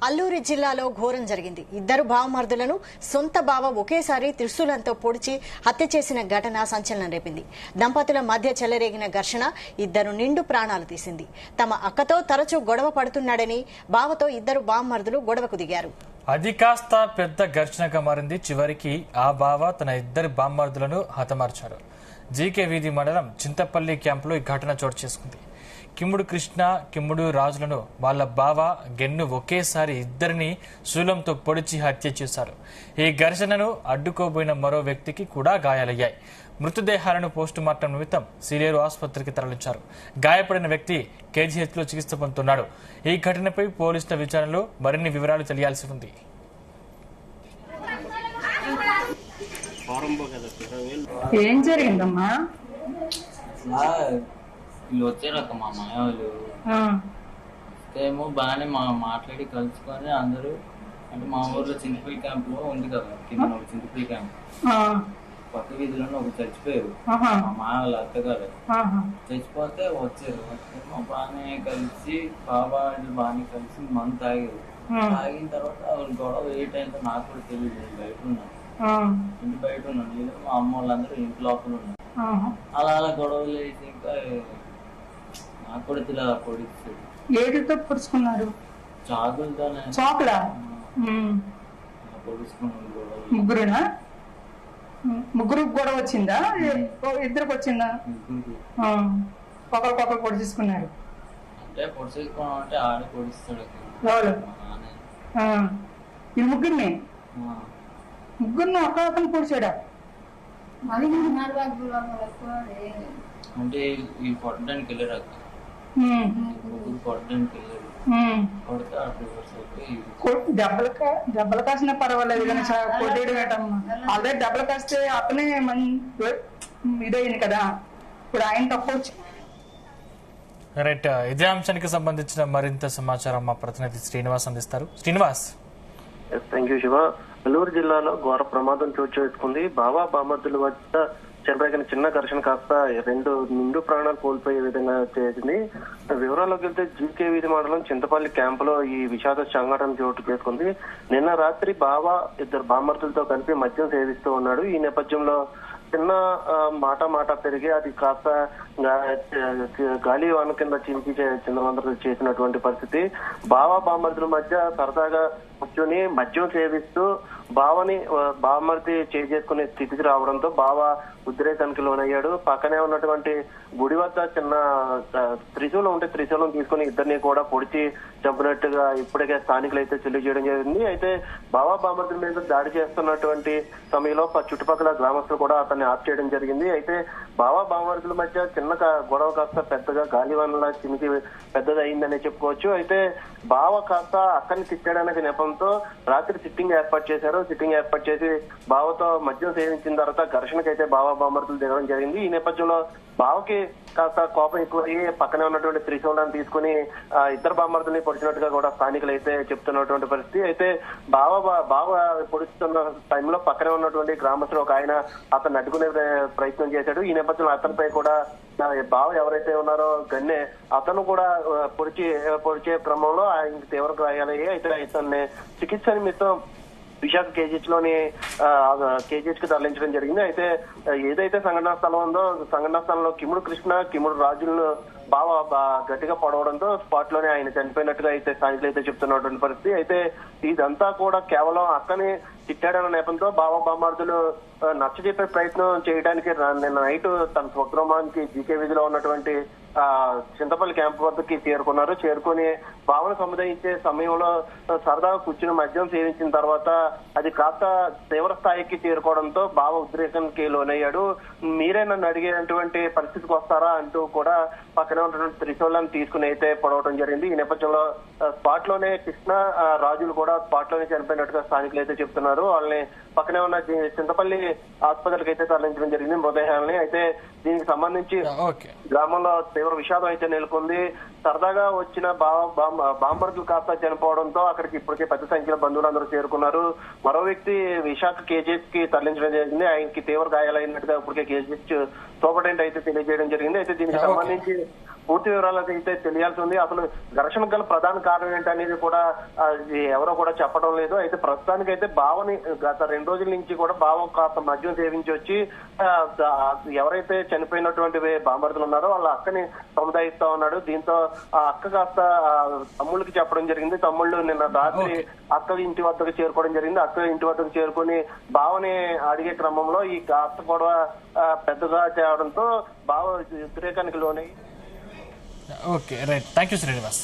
అల్లూరి జిల్లాలో ఘోరం జరిగింది. ఇద్దరు బావమర్దులను సొంత బావ ఒకేసారి త్రిశూలంతో పొడిచి హత్య చేసిన ఘటన సంచలనం రేపింది. దంపతుల మధ్య చెలరేగిన ఘర్షణ ఇద్దరు నిండు ప్రాణాలు తీసింది. తమ అక్కతో తరచూ గొడవ పడుతున్నాడని బావతో ఇద్దరు బావమర్దులు గొడవకు దిగారు. అది కాస్త పెద్ద ఘర్షణగా మారింది. చివరికి ఆ బావ తన ఇద్దరు బామ్మర్దులను హతమార్చారు. జీకే వీధి మండలం చింతపల్లి క్యాంపులో ఈ ఘటన చోటు చేసుకుంది. కిమ్ముడు కృష్ణ, కిమ్ముడు రాజులను వాళ్ల బావ గెన్ను ఒకేసారి ఇద్దరిని శూలంతో పొడిచి హత్య చేశారు. ఈ ఘర్షణను అడ్డుకోబోయిన మరో వ్యక్తికి కూడా గాయాలయ్యాయి. మృతదేహాలను పోస్టుమార్టం నిమిత్తం సీలేరు ఆసుపత్రికి తరలించారు. గాయపడిన వ్యక్తి కేజీహెచ్లో చికిత్స పొందుతున్నాడు. ఈ ఘటనపై పోలీసుల విచారణలో మరిన్ని వివరాలు తెలియాల్సి ఉంది. ఏం జరిగిందమ్మా? వీళ్ళు వచ్చారక్క మా మాయ వాళ్ళు ఏమో బాగానే మాట్లాడి కలుసుకొని అందరూ అంటే మా ఊర్లో చింతపల్లి క్యాంప్ లో ఉంది కదా, కింద చింతపల్లి క్యాంప్ పక్క వీధిలోనే ఒక చచ్చిపోయారు. మా మాయ వాళ్ళ అత్తగారు చచ్చిపోతే వచ్చారు. బాగానే కలిసి బాబా బాగానే కలిసి మందు తాగారు. తాగిన తర్వాత వాళ్ళు గొడవ ఏ టైంతో నాకు కూడా తెలియదు. బయట ఉన్నాను, ఇంటి బయట ఉన్నాను. మా అమ్మ వాళ్ళందరూ ఇంటి లోపల ఉన్నారు. అలా అలా గొడవలు వేసి ఇంకా నాకు కూడా తెలియదు. పొడిచాడు. ఏటితో పొడుచుకున్నారు? చాకులతోనే. చాకులా? పొడుచుకున్నాడు. గొడవ ముగ్గురునా? ముగ్గురు గొడవ వచ్చిందా? ఇద్దరికి వచ్చిందా? ఒకరికొకరు పొడిచేసుకున్నారు అంటే పొడిచేసుకోవడం అంటే ఆడే పొడిస్తాడు. ఈ ముగ్గురిని ఒక్కరిని పొడిచాడా? అంటే ఈ కొట్టడానికి వెళ్ళారు అక్క. ముగ్గురు కొట్టడానికి వెళ్ళారు. కొడితే దెబ్బలు కాసిన పర్వాలేదు కానీ కొట్టేయడం ఏంటమ్మా? ఆల్రెడీ దెబ్బలు కాస్తే అతనే ఇదయింది కదా, ఇప్పుడు ఆయన తప్పవచ్చు. రైట్, ఇదే అంశానికి సంబంధించిన మరింత సమాచారం మా ప్రతినిధి శ్రీనివాస్ అందిస్తారు. శ్రీనివాస్. Thank you Shiva. అల్లూరు జిల్లాలో ఘోర ప్రమాదం చోటు చేసుకుంది. బావా బామర్దుల వద్ద చెలరేగిన చిన్న ఘర్షణ కాస్త రెండు నిండు ప్రాణాలు కోల్పోయే విధంగా చేసింది. వివరాల్లోకి వెళ్తే జీకే వీధి మండలం చింతపల్లి క్యాంపులో ఈ విషాద సంఘటన చోటు చేసుకుంది. నిన్న రాత్రి బావ ఇద్దరు బామర్దులతో కలిపి మద్యం సేవిస్తూ ఉన్నాడు. ఈ నేపథ్యంలో చిన్న మాట పెరిగి అది కాస్త గాలి వాన కింద చింపి చిందమందరూ చేసినటువంటి పరిస్థితి. బావ బామర్దుల మధ్య సరదాగా కూర్చొని మద్యం సేవిస్తూ బావమర్ది చేసుకునే స్థితికి రావడంతో బావ ఉద్రేకానికి లోనయ్యాడు. పక్కనే ఉన్నటువంటి గుడి వద్ద చిన్న త్రిశూలం ఉంటే త్రిశూలం తీసుకుని ఇద్దరిని కూడా పొడిచి చంపినట్టుగా ఇప్పటికే స్థానికులు అయితే తెలియజేయడం జరిగింది. అయితే బావ బామర్దుల మీద దాడి చేస్తున్నటువంటి సమయంలో చుట్టుపక్కల గ్రామస్తులు కూడా అతన్ని ఆప్ చేయడం జరిగింది. అయితే బావ బామర్దుల మధ్య చిన్న గొడవ కాస్త పెద్దగా గాలివానలా చినికి పెద్దది అయిందని చెప్పుకోవచ్చు. అయితే బావ కాస్త అక్కడిని తిట్టడానికి నెపంతో రాత్రి సిట్టింగ్ ఏర్పాటు చేశారు. సిట్టింగ్ ఏర్పాటు చేసి బావతో మద్యం సేవించిన తర్వాత ఘర్షణకైతే బావ బామర్దులు దిగడం జరిగింది. ఈ నేపథ్యంలో బావకి కాస్త కోపం ఎక్కువయ్యి పక్కనే ఉన్నటువంటి త్రిశూలాన్ని తీసుకుని ఇద్దరు బామర్దుల్ని పొడిచినట్టుగా కూడా స్థానికులు అయితే చెప్తున్నటువంటి పరిస్థితి. అయితే బావ పొడుస్తున్న టైంలో పక్కనే ఉన్నటువంటి గ్రామస్తులు ఒక ఆయన అతన్ని అడ్డుకునే ప్రయత్నం చేశాడు. ఈ నేపథ్యంలో అతనిపై కూడా బావ ఎవరైతే ఉన్నారో గన్నె అతను కూడా పొడిచే క్రమంలో ఆయనకి తీవ్ర గాయాలయ్యాయి. అయితే ఇతన్ని చికిత్స నిమిత్తం విశాఖ కేజీహెచ్ కి తరలించడం జరిగింది. అయితే ఏదైతే సంఘటనా స్థలం ఉందో సంఘటనా స్థలంలో కిమ్ముడు కృష్ణ, కిమ్ముడు రాజులను బావ గట్టిగా పొడవడంతో స్పాట్ లోనే ఆయన చనిపోయినట్టుగా అయితే స్థానికులు అయితే చెప్తున్నటువంటి పరిస్థితి. అయితే ఇదంతా కూడా కేవలం అక్కని తిట్టాడన్న నేపథ్యంతో బావ బామర్దులు నచ్చ చెప్పే ప్రయత్నం చేయడానికి నిన్న నైట్ తన స్వగ్రామానికి జీకే వీధిలో ఉన్నటువంటి చింతపల్లి క్యాంప్ వద్దకి చేరుకుని భావన సముదాయించే సమయంలో సరదాగా కూర్చుని మద్యం సేవించిన తర్వాత అది కాస్త తీవ్ర స్థాయికి చేరుకోవడంతో బావ ఉద్రేకానికి లోనయ్యాడు. మీరే నన్ను అడిగేటువంటి పరిస్థితికి వస్తారా అంటూ కూడా పక్కనే ఉన్నటువంటి త్రిశూలాన్ని తీసుకుని అయితే పొడవడం జరిగింది. ఈ నేపథ్యంలో స్పాట్ లోనే కృష్ణ, రాజులు కూడా స్పాట్ లోనే చనిపోయినట్టుగా స్థానికులు అయితే చెప్తున్నారు. వాళ్ళని పక్కనే ఉన్న చింతపల్లి ఆసుపత్రికి అయితే తరలించడం జరిగింది మృతదేహాలని. అయితే దీనికి సంబంధించి గ్రామంలో తీవ్ర విషాదం అయితే నెలకొంది. సరదాగా వచ్చిన బాంబర్లు కాస్త చనిపోవడంతో అక్కడికి ఇప్పటికే పెద్ద సంఖ్యలో బంధువులందరూ చేరుకున్నారు. మరో వ్యక్తి విశాఖ కేజీహెచ్ కి తరలించడం జరిగింది. ఆయనకి తీవ్ర గాయాలైనట్టుగా ఇప్పటికే కేజీహెచ్ సూపరింటెండెంట్ అయితే తెలియజేయడం జరిగింది. అయితే దీనికి సంబంధించి పూర్తి వివరాలు అయితే తెలియాల్సి ఉంది. అసలు ఘర్షణకు గల ప్రధాన కారణం ఏంటనేది కూడా ఎవరో కూడా చెప్పడం లేదు. అయితే ప్రస్తుతానికి అయితే బావని గత 2 రోజుల నుంచి కూడా బావ కాస్త మద్యం సేవించి వచ్చి ఎవరైతే చనిపోయినటువంటి బామర్దులు ఉన్నారో వాళ్ళ అక్కని సముదాయిస్తా ఉన్నాడు. దీంతో ఆ అక్క కాస్త తమ్ముళ్ళకి చెప్పడం జరిగింది. తమ్ముళ్ళు నిన్న రాత్రి అక్క ఇంటి వద్దకు చేరుకోవడం జరిగింది. అక్క ఇంటి వద్దకు చేరుకుని బావని అడిగే క్రమంలో ఈ కాస్త గొడవ పెద్దగా తేవడంతో బావ ఉద్రేకానికి లోనై okay right, thank you Srinivas.